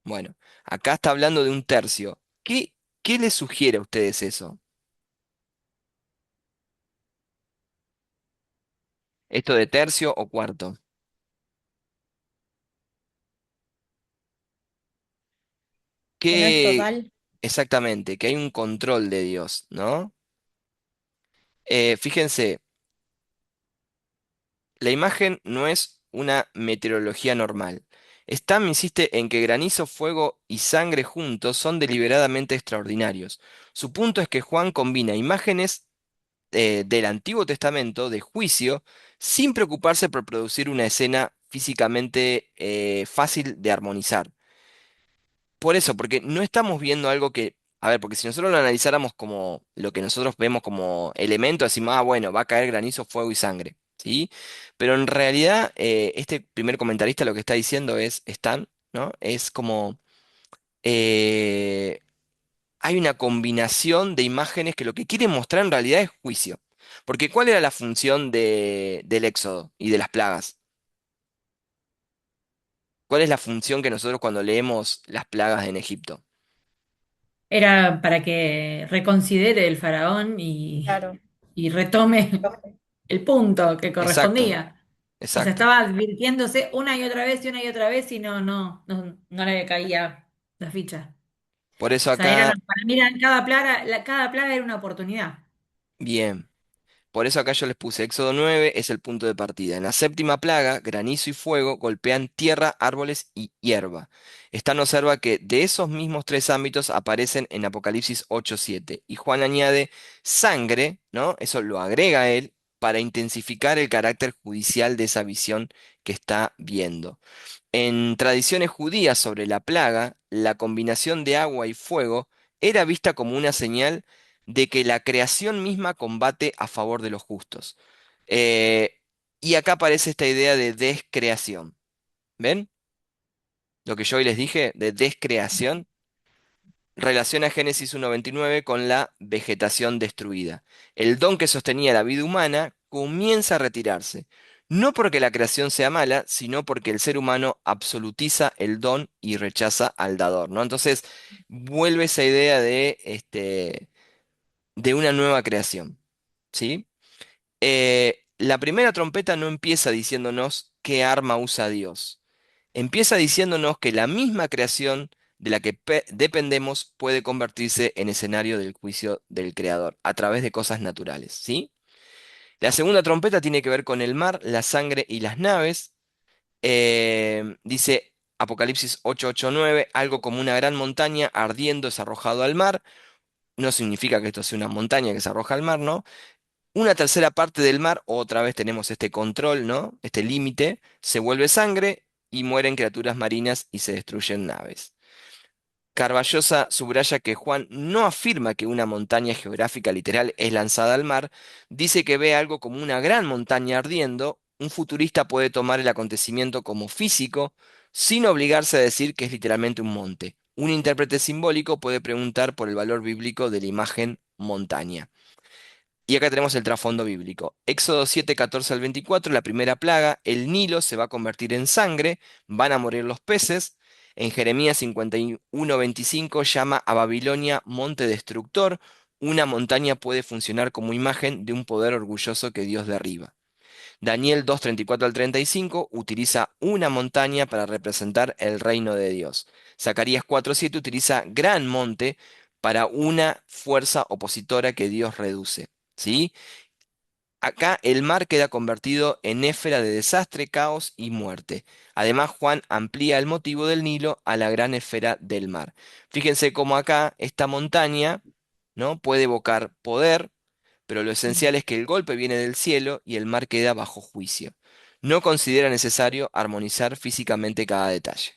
Bueno, acá está hablando de un tercio. ¿Qué les sugiere a ustedes eso? Esto de tercio o cuarto. Que no es ¿Qué total. exactamente? Que hay un control de Dios, ¿no? Fíjense. La imagen no es una meteorología normal. Stam insiste en que granizo, fuego y sangre juntos son deliberadamente extraordinarios. Su punto es que Juan combina imágenes del Antiguo Testamento de juicio sin preocuparse por producir una escena físicamente fácil de armonizar. Por eso, porque no estamos viendo algo que, a ver, porque si nosotros lo analizáramos como lo que nosotros vemos como elemento, decimos, ah, bueno, va a caer granizo, fuego y sangre, ¿sí? Pero en realidad, este primer comentarista lo que está diciendo es, Stan, ¿no? Es como, eh, hay una combinación de imágenes que lo que quiere mostrar en realidad es juicio. Porque ¿cuál era la función del Éxodo y de las plagas? ¿Cuál es la función que nosotros cuando leemos las plagas en Egipto? Era para que reconsidere el faraón Claro. y retome el punto que Exacto, correspondía. O sea, exacto. estaba advirtiéndose una y otra vez y una y otra vez y no le caía la ficha. Por eso O sea, acá, para mí cada plaga era una oportunidad. bien, por eso acá yo les puse Éxodo 9 es el punto de partida. En la séptima plaga, granizo y fuego golpean tierra, árboles y hierba. Stan observa que de esos mismos tres ámbitos aparecen en Apocalipsis 8:7. Y Juan añade sangre, ¿no? Eso lo agrega él para intensificar el carácter judicial de esa visión que está viendo. En tradiciones judías sobre la plaga, la combinación de agua y fuego era vista como una señal de que la creación misma combate a favor de los justos. Eh, y acá aparece esta idea de descreación. ¿Ven? Lo que yo hoy les dije de descreación relaciona Génesis 1:29 con la vegetación destruida. El don que sostenía la vida humana comienza a retirarse, no porque la creación sea mala, sino porque el ser humano absolutiza el don y rechaza al dador, ¿no? Entonces vuelve esa idea de una nueva creación, ¿sí? La primera trompeta no empieza diciéndonos qué arma usa Dios. Empieza diciéndonos que la misma creación de la que dependemos puede convertirse en escenario del juicio del Creador a través de cosas naturales, ¿sí? La segunda trompeta tiene que ver con el mar, la sangre y las naves. Dice Apocalipsis 8:8-9, algo como una gran montaña ardiendo es arrojado al mar. No significa que esto sea una montaña que se arroja al mar, ¿no? Una tercera parte del mar, otra vez tenemos este control, ¿no? Este límite, se vuelve sangre y mueren criaturas marinas y se destruyen naves. Carballosa subraya que Juan no afirma que una montaña geográfica literal es lanzada al mar, dice que ve algo como una gran montaña ardiendo. Un futurista puede tomar el acontecimiento como físico sin obligarse a decir que es literalmente un monte. Un intérprete simbólico puede preguntar por el valor bíblico de la imagen montaña. Y acá tenemos el trasfondo bíblico. Éxodo 7, 14 al 24, la primera plaga, el Nilo se va a convertir en sangre, van a morir los peces. En Jeremías 51, 25 llama a Babilonia monte destructor. Una montaña puede funcionar como imagen de un poder orgulloso que Dios derriba. Daniel 2, 34 al 35 utiliza una montaña para representar el reino de Dios. Zacarías 4, 7 utiliza gran monte para una fuerza opositora que Dios reduce. ¿Sí? Acá el mar queda convertido en esfera de desastre, caos y muerte. Además, Juan amplía el motivo del Nilo a la gran esfera del mar. Fíjense cómo acá esta montaña, ¿no? Puede evocar poder, pero lo Mm. esencial es que el golpe viene del cielo y el mar queda bajo juicio. No considera necesario armonizar físicamente cada detalle.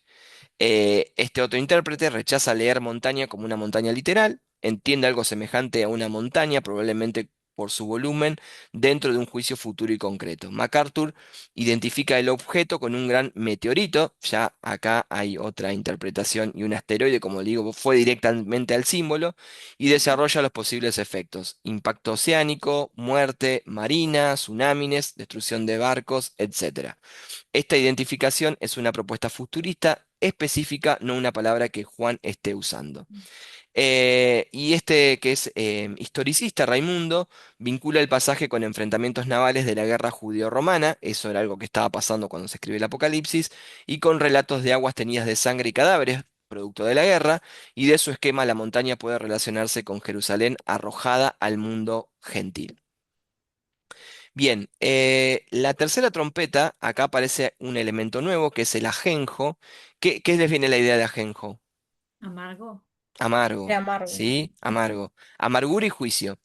Este otro intérprete rechaza leer montaña como una montaña literal, entiende algo semejante a una montaña, probablemente por su volumen, dentro de un juicio futuro y concreto. MacArthur identifica el objeto con un gran meteorito, ya acá hay otra interpretación, y un asteroide, como digo, fue directamente al símbolo, y desarrolla los posibles efectos: impacto oceánico, muerte marina, tsunamis, destrucción de barcos, etc. Esta identificación es una propuesta futurista específica, no una palabra que Juan esté usando. Y este que es historicista, Raimundo, vincula el pasaje con enfrentamientos navales de la guerra judeo-romana, eso era algo que estaba pasando cuando se escribe el Apocalipsis, y con relatos de aguas teñidas de sangre y cadáveres, producto de la guerra, y de su esquema la montaña puede relacionarse con Jerusalén arrojada al mundo gentil. Bien, la tercera trompeta, acá aparece un elemento nuevo que es el ajenjo. ¿Qué define la idea de ajenjo? Amargo. Era Amargo, amargo. ¿sí? Amargo. Amargura y juicio.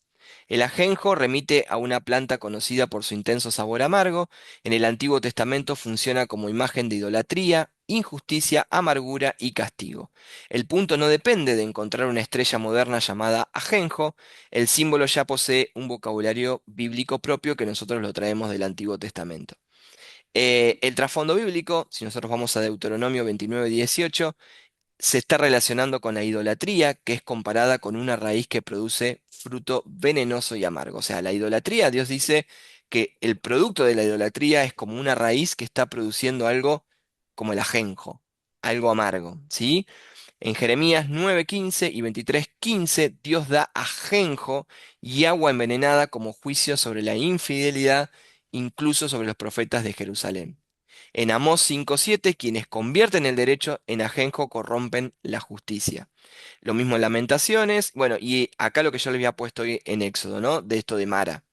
El ajenjo remite a una planta conocida por su intenso sabor amargo. En el Antiguo Testamento funciona como imagen de idolatría, injusticia, amargura y castigo. El punto no depende de encontrar una estrella moderna llamada ajenjo. El símbolo ya posee un vocabulario bíblico propio que nosotros lo traemos del Antiguo Testamento. El trasfondo bíblico, si nosotros vamos a Deuteronomio 29, 18, se está relacionando con la idolatría, que es comparada con una raíz que produce fruto venenoso y amargo. O sea, la idolatría, Dios dice que el producto de la idolatría es como una raíz que está produciendo algo como el ajenjo, algo amargo, ¿sí? En Jeremías 9:15 y 23:15, Dios da ajenjo y agua envenenada como juicio sobre la infidelidad, incluso sobre los profetas de Jerusalén. En Amós 5:7, quienes convierten el derecho en ajenjo corrompen la justicia. Lo mismo en Lamentaciones, bueno, y acá lo que yo le había puesto hoy en Éxodo, ¿no? De esto de Mara.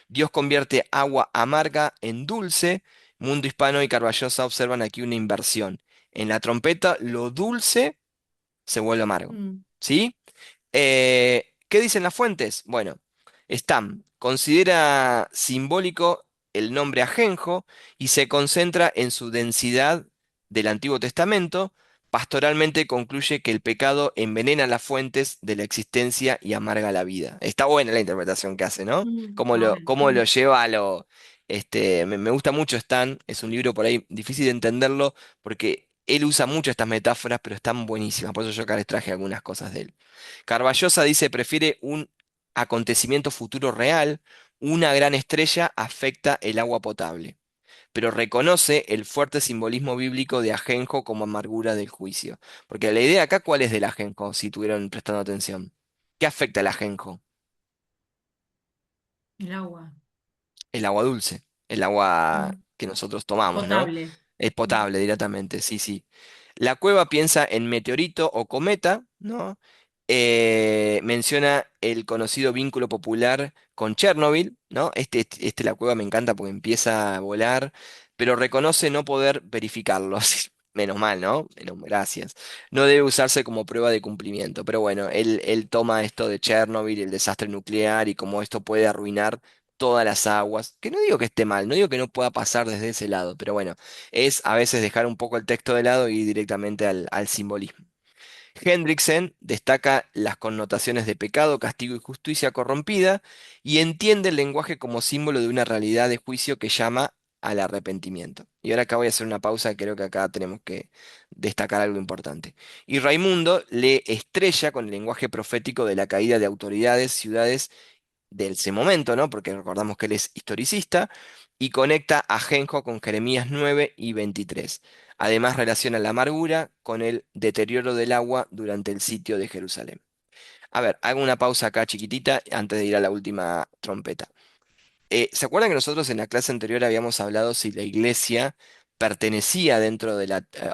Dios convierte agua amarga en dulce. Mundo Hispano y Carballosa observan aquí una inversión. En la trompeta, lo dulce se vuelve amargo. Mm. ¿Sí? ¿Qué dicen las fuentes? Bueno, Stam considera simbólico el nombre ajenjo y se concentra en su densidad del Antiguo Testamento. Pastoralmente concluye que el pecado envenena las fuentes de la existencia y amarga la vida. Está buena la interpretación que hace, ¿no? Está bueno. Cómo lo lleva a lo... me gusta mucho Stan, es un libro por ahí difícil de entenderlo porque él usa mucho estas metáforas, pero están buenísimas, por eso yo acá les traje algunas cosas de él. Carballosa dice, prefiere un acontecimiento futuro real, una gran estrella afecta el agua potable, pero reconoce el fuerte simbolismo bíblico de ajenjo como amargura del juicio. Porque la idea acá, ¿cuál es del ajenjo, si estuvieron prestando atención? ¿Qué afecta el ajenjo? El agua. El agua dulce, el agua Mm. que nosotros tomamos, ¿no? Potable. Es Mm. potable directamente, sí, sí. La cueva piensa en meteorito o cometa, ¿no? Menciona el conocido vínculo popular con Chernobyl, ¿no? La cueva me encanta porque empieza a volar, pero reconoce no poder verificarlo. Así, menos mal, ¿no? Menos, gracias. No debe usarse como prueba de cumplimiento, pero bueno, él toma esto de Chernobyl, el desastre nuclear y cómo esto puede arruinar todas las aguas, que no digo que esté mal, no digo que no pueda pasar desde ese lado, pero bueno, es a veces dejar un poco el texto de lado y ir directamente al simbolismo. Hendriksen destaca las connotaciones de pecado, castigo y justicia corrompida y entiende el lenguaje como símbolo de una realidad de juicio que llama al arrepentimiento. Y ahora acá voy a hacer una pausa, creo que acá tenemos que destacar algo importante. Y Raimundo le estrella con el lenguaje profético de la caída de autoridades, ciudades de ese momento, ¿no? Porque recordamos que él es historicista, y conecta a Genjo con Jeremías 9 y 23. Además relaciona la amargura con el deterioro del agua durante el sitio de Jerusalén. A ver, hago una pausa acá chiquitita antes de ir a la última trompeta. ¿Se acuerdan que nosotros en la clase anterior habíamos hablado si la iglesia pertenecía dentro de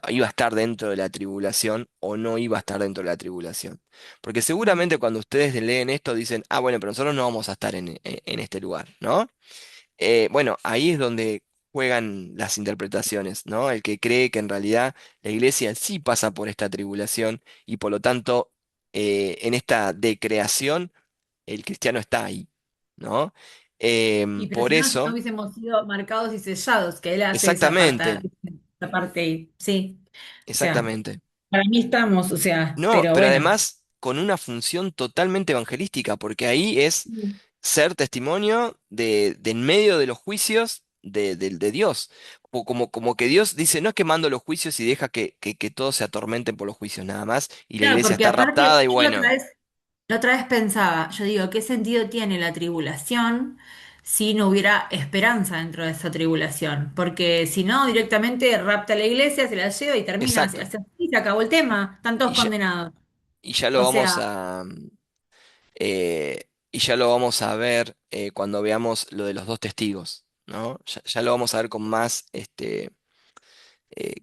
iba a estar dentro de la tribulación o no iba a estar dentro de la tribulación? Porque seguramente cuando ustedes leen esto dicen, ah, bueno, pero nosotros no vamos a estar en este lugar, ¿no? Bueno, ahí es donde juegan las interpretaciones, ¿no? El que cree que en realidad la iglesia sí pasa por esta tribulación y por lo tanto en esta decreación el cristiano está ahí, ¿no? Y pero Por si no, no eso, hubiésemos sido marcados y sellados, que él hace exactamente, esa parte, sí. O sea, exactamente. para mí estamos, o sea, No, pero pero bueno. además con una función totalmente evangelística, porque ahí es Mm. ser testimonio de en medio de los juicios de Dios. Como que Dios dice, no es que mando los juicios y deja que todos se atormenten por los juicios nada más, y la Claro, iglesia porque está aparte, raptada y yo bueno, la otra vez pensaba, yo digo, ¿qué sentido tiene la tribulación si no hubiera esperanza dentro de esa tribulación? Porque si no, directamente rapta a la iglesia, se la lleva y termina, exacto. se acabó el tema, están todos Y ya, condenados. y ya lo O vamos sea, y ya lo vamos a ver cuando veamos lo de los dos testigos, ¿no? Ya lo vamos a ver con más,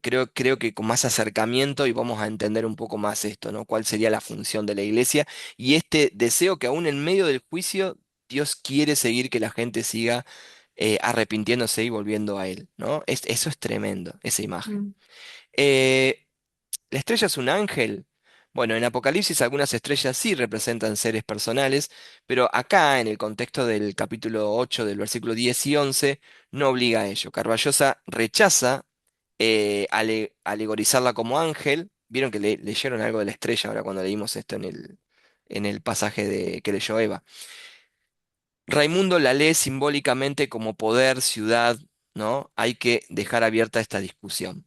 creo que con más acercamiento y vamos a entender un poco más esto, ¿no? Cuál sería la función de la iglesia y este deseo que aún en medio del juicio Dios quiere seguir que la gente siga arrepintiéndose y volviendo a Él, ¿no? Eso es tremendo, esa imagen. mm, Eh, ¿La estrella es un ángel? Bueno, en Apocalipsis algunas estrellas sí representan seres personales, pero acá, en el contexto del capítulo 8 del versículo 10 y 11, no obliga a ello. Carballosa rechaza alegorizarla como ángel. Vieron que leyeron algo de la estrella ahora cuando leímos esto en el pasaje que leyó Eva. Raimundo la lee simbólicamente como poder, ciudad, ¿no? Hay que dejar abierta esta discusión.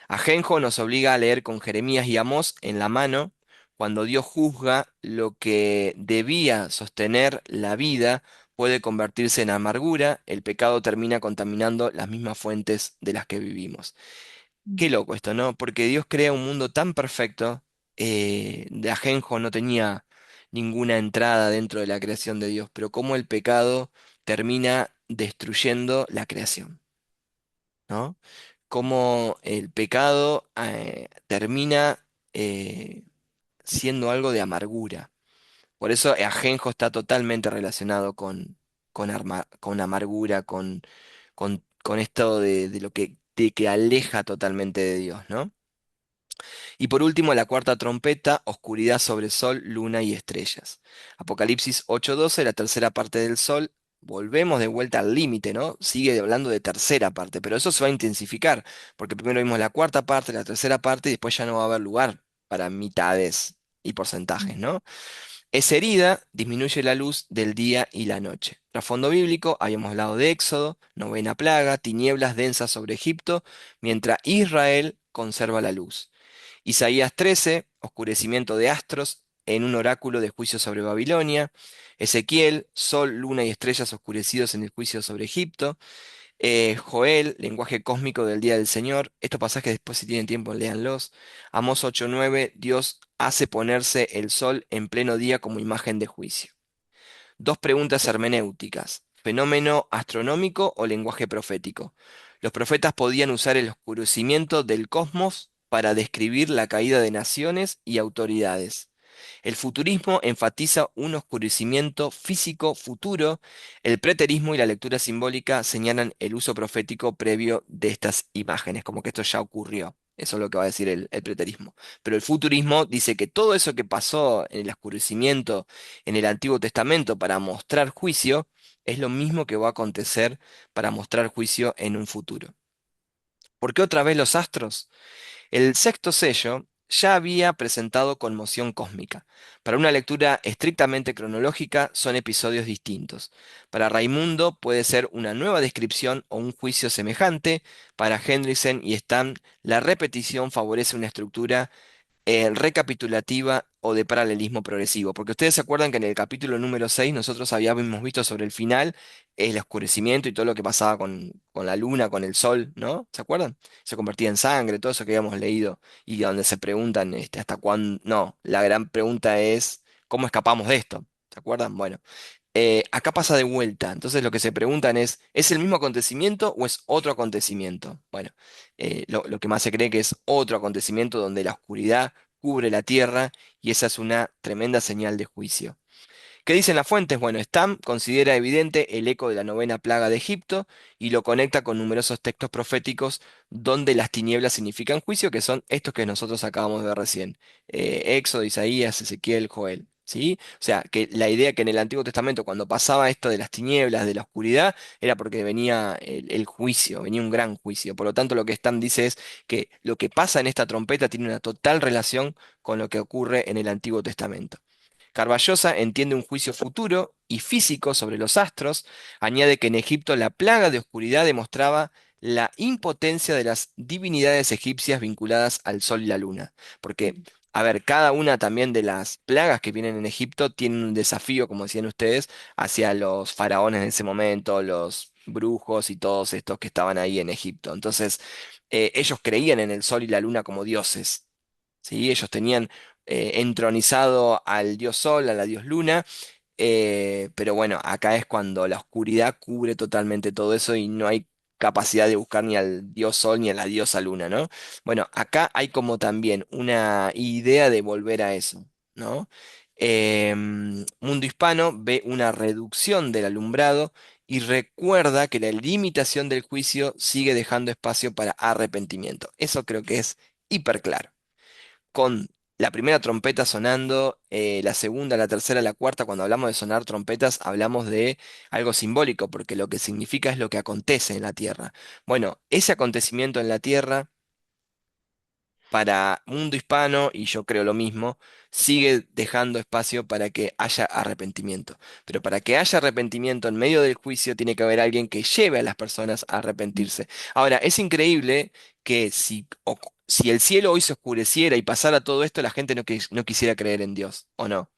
Ajenjo nos obliga a leer con Jeremías y Amós en la mano, cuando Dios juzga lo que debía sostener la vida puede convertirse en amargura, el pecado termina contaminando las mismas fuentes de las que vivimos. Qué mm, loco esto, ¿no? Porque Dios crea un mundo tan perfecto, de Ajenjo no tenía ninguna entrada dentro de la creación de Dios, pero cómo el pecado termina destruyendo la creación, ¿no? Cómo el pecado termina siendo algo de amargura. Por eso Ajenjo está totalmente relacionado con amargura, con esto de lo de que aleja totalmente de Dios, ¿no? Y por último, la cuarta trompeta, oscuridad sobre sol, luna y estrellas. Apocalipsis 8:12, la tercera parte del sol. Volvemos de vuelta al límite, ¿no? Sigue hablando de tercera parte, pero eso se va a intensificar, porque primero vimos la cuarta parte, la tercera parte, y después ya no va a haber lugar para mitades y porcentajes, mm, ¿no? Es herida, disminuye la luz del día y la noche. Trasfondo bíblico, habíamos hablado de Éxodo, novena plaga, tinieblas densas sobre Egipto, mientras Israel conserva la luz. Isaías 13, oscurecimiento de astros en un oráculo de juicio sobre Babilonia. Ezequiel, sol, luna y estrellas oscurecidos en el juicio sobre Egipto. Joel, lenguaje cósmico del día del Señor. Estos pasajes después si tienen tiempo léanlos. Amós 8:9, Dios hace ponerse el sol en pleno día como imagen de juicio. Dos preguntas hermenéuticas. ¿Fenómeno astronómico o lenguaje profético? Los profetas podían usar el oscurecimiento del cosmos para describir la caída de naciones y autoridades. El futurismo enfatiza un oscurecimiento físico futuro. El preterismo y la lectura simbólica señalan el uso profético previo de estas imágenes, como que esto ya ocurrió. Eso es lo que va a decir el preterismo. Pero el futurismo dice que todo eso que pasó en el oscurecimiento en el Antiguo Testamento para mostrar juicio es lo mismo que va a acontecer para mostrar juicio en un futuro. ¿Por qué otra vez los astros? El sexto sello ya había presentado conmoción cósmica. Para una lectura estrictamente cronológica son episodios distintos. Para Raimundo puede ser una nueva descripción o un juicio semejante. Para Hendrickson y Stam, la repetición favorece una estructura recapitulativa o de paralelismo progresivo. Porque ustedes se acuerdan que en el capítulo número 6 nosotros habíamos visto sobre el final el oscurecimiento y todo lo que pasaba con la luna, con el sol, ¿no? ¿Se acuerdan? Se convertía en sangre, todo eso que habíamos leído y donde se preguntan hasta cuándo. No, la gran pregunta es, ¿cómo escapamos de esto? ¿Se acuerdan? Bueno. Acá pasa de vuelta. Entonces lo que se preguntan ¿es el mismo acontecimiento o es otro acontecimiento? Bueno, lo que más se cree que es otro acontecimiento donde la oscuridad cubre la tierra y esa es una tremenda señal de juicio. ¿Qué dicen las fuentes? Bueno, Stam considera evidente el eco de la novena plaga de Egipto y lo conecta con numerosos textos proféticos donde las tinieblas significan juicio, que son estos que nosotros acabamos de ver recién. Éxodo, Isaías, Ezequiel, Joel. ¿Sí? O sea, que la idea que en el Antiguo Testamento, cuando pasaba esto de las tinieblas, de la oscuridad, era porque venía el juicio, venía un gran juicio. Por lo tanto, lo que Stam dice es que lo que pasa en esta trompeta tiene una total relación con lo que ocurre en el Antiguo Testamento. Carballosa entiende un juicio futuro y físico sobre los astros, añade que en Egipto la plaga de oscuridad demostraba la impotencia de las divinidades egipcias vinculadas al sol y la luna. Porque, a ver, cada una también de las plagas que vienen en Egipto tiene un desafío, como decían ustedes, hacia los faraones en ese momento, los brujos y todos estos que estaban ahí en Egipto. Entonces, ellos creían en el sol y la luna como dioses. ¿Sí? Ellos tenían entronizado al dios Sol, a la dios Luna, pero bueno, acá es cuando la oscuridad cubre totalmente todo eso y no hay capacidad de buscar ni al dios Sol ni a la diosa Luna, ¿no? Bueno, acá hay como también una idea de volver a eso, ¿no? Mundo Hispano ve una reducción del alumbrado y recuerda que la limitación del juicio sigue dejando espacio para arrepentimiento. Eso creo que es hiper claro con la primera trompeta sonando, la segunda, la tercera, la cuarta, cuando hablamos de sonar trompetas, hablamos de algo simbólico, porque lo que significa es lo que acontece en la tierra. Bueno, ese acontecimiento en la tierra, para Mundo Hispano, y yo creo lo mismo, sigue dejando espacio para que haya arrepentimiento. Pero para que haya arrepentimiento en medio del juicio, tiene que haber alguien que lleve a las personas a arrepentirse. Ahora, es increíble que si el cielo hoy se oscureciera y pasara todo esto, la gente no quisiera creer en Dios, ¿o no?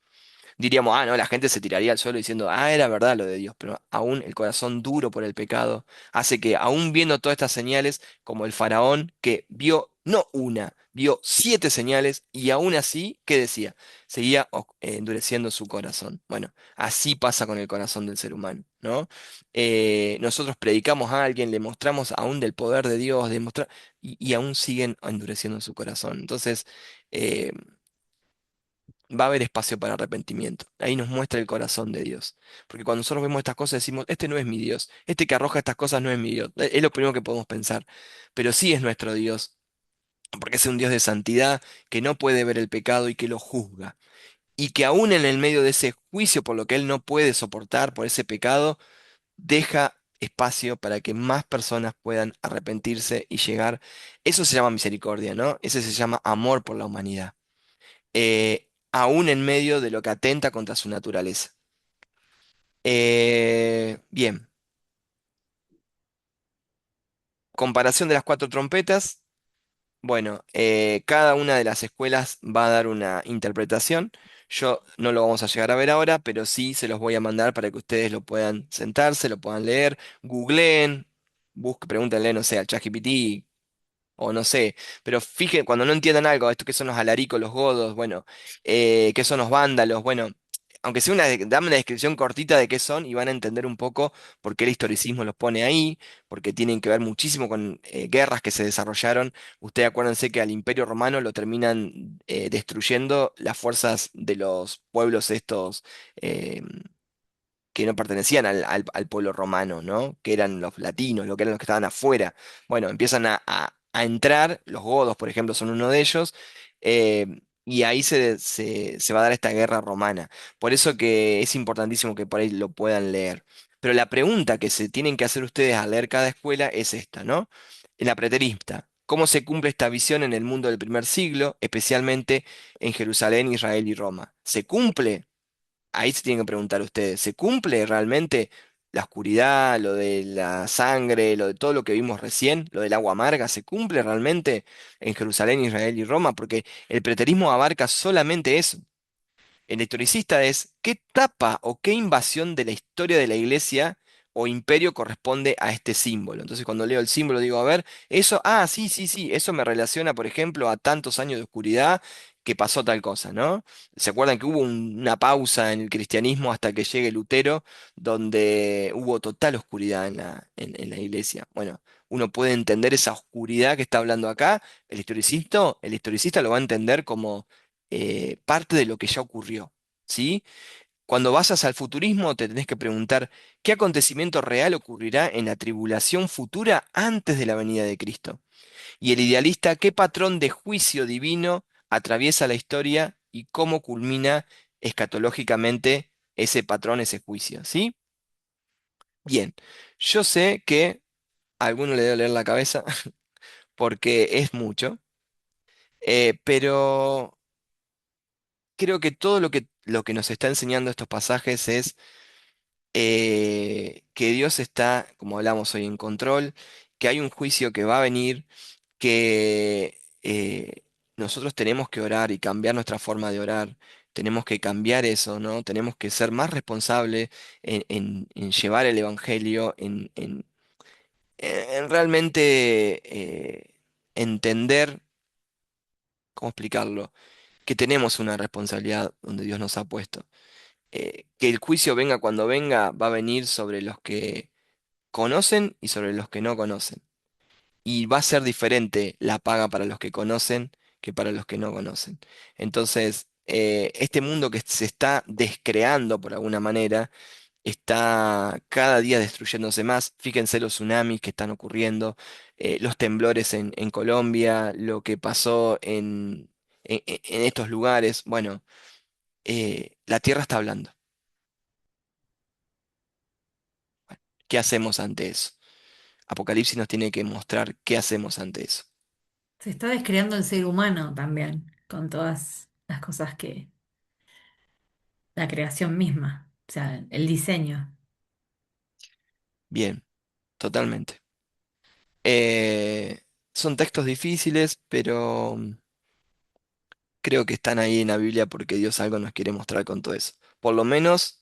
Diríamos, no, la gente se tiraría al suelo diciendo, era verdad lo de Dios, pero aún el corazón duro por el pecado hace que, aún viendo todas estas señales, como el faraón que vio no una, vio 7 señales y aún así, ¿qué decía? Seguía endureciendo su corazón. Bueno, así pasa con el corazón del ser humano, ¿no? Nosotros predicamos a alguien, le mostramos aún del poder de Dios, y aún siguen endureciendo su corazón. Entonces, eh, va a haber espacio para arrepentimiento. Ahí nos muestra el corazón de Dios. Porque cuando nosotros vemos estas cosas decimos, este no es mi Dios, este que arroja estas cosas no es mi Dios. Es lo primero que podemos pensar. Pero sí es nuestro Dios, porque es un Dios de santidad que no puede ver el pecado y que lo juzga. Y que aún en el medio de ese juicio por lo que Él no puede soportar por ese pecado, deja espacio para que más personas puedan arrepentirse y llegar. Eso se llama misericordia, ¿no? Ese se llama amor por la humanidad aún en medio de lo que atenta contra su naturaleza. Bien, comparación de las 4 trompetas. Bueno, cada una de las escuelas va a dar una interpretación. Yo no lo vamos a llegar a ver ahora, pero sí se los voy a mandar para que ustedes lo puedan sentarse, lo puedan leer, googleen, busquen, pregúntenle, no sé, al ChatGPT o no sé, pero fíjense, cuando no entiendan algo, esto que son los alaricos, los godos, bueno, qué son los vándalos, bueno, aunque sea dame una descripción cortita de qué son y van a entender un poco por qué el historicismo los pone ahí, porque tienen que ver muchísimo con guerras que se desarrollaron. Ustedes acuérdense que al Imperio Romano lo terminan destruyendo las fuerzas de los pueblos estos. eh, que no pertenecían al pueblo romano, ¿no? Que eran los latinos, lo que eran los que estaban afuera. Bueno, empiezan a entrar, los godos, por ejemplo, son uno de ellos, y ahí se va a dar esta guerra romana. Por eso que es importantísimo que por ahí lo puedan leer. Pero la pregunta que se tienen que hacer ustedes al leer cada escuela es esta, ¿no? En la preterista. ¿Cómo se cumple esta visión en el mundo del primer siglo, especialmente en Jerusalén, Israel y Roma? ¿Se cumple? Ahí se tienen que preguntar ustedes, ¿se cumple realmente la oscuridad, lo de la sangre, lo de todo lo que vimos recién, lo del agua amarga? ¿Se cumple realmente en Jerusalén, Israel y Roma? Porque el preterismo abarca solamente eso. El historicista es qué etapa o qué invasión de la historia de la iglesia o imperio corresponde a este símbolo. Entonces, cuando leo el símbolo, digo, a ver, eso, sí, sí, sí, eso me relaciona, por ejemplo, a tantos años de oscuridad que pasó tal cosa, ¿no? ¿Se acuerdan que hubo una pausa en el cristianismo hasta que llegue Lutero, donde hubo total oscuridad en la iglesia? Bueno, uno puede entender esa oscuridad que está hablando acá. El historicista lo va a entender como parte de lo que ya ocurrió, ¿sí? Cuando vayas al futurismo, te tenés que preguntar qué acontecimiento real ocurrirá en la tribulación futura antes de la venida de Cristo. Y el idealista, qué patrón de juicio divino atraviesa la historia y cómo culmina escatológicamente ese patrón, ese juicio, ¿sí? Bien, yo sé que a alguno le debe leer la cabeza porque es mucho, pero creo que todo lo que nos está enseñando estos pasajes es que Dios está, como hablamos hoy, en control, que hay un juicio que va a venir, que nosotros tenemos que orar y cambiar nuestra forma de orar. Tenemos que cambiar eso, ¿no? Tenemos que ser más responsables en llevar el Evangelio, en realmente entender, ¿cómo explicarlo? Que tenemos una responsabilidad donde Dios nos ha puesto. Que el juicio venga cuando venga, va a venir sobre los que conocen y sobre los que no conocen. Y va a ser diferente la paga para los que conocen que para los que no conocen. Entonces, este mundo que se está descreando por alguna manera, está cada día destruyéndose más. Fíjense los tsunamis que están ocurriendo, los temblores en Colombia, lo que pasó en estos lugares. Bueno, la Tierra está hablando. ¿Qué hacemos ante eso? Apocalipsis nos tiene que mostrar qué hacemos ante eso. Se está descreando el ser humano también, con todas las cosas que, la creación misma, o sea, el diseño. Bien, totalmente. Son textos difíciles, pero creo que están ahí en la Biblia porque Dios algo nos quiere mostrar con todo eso. Por lo menos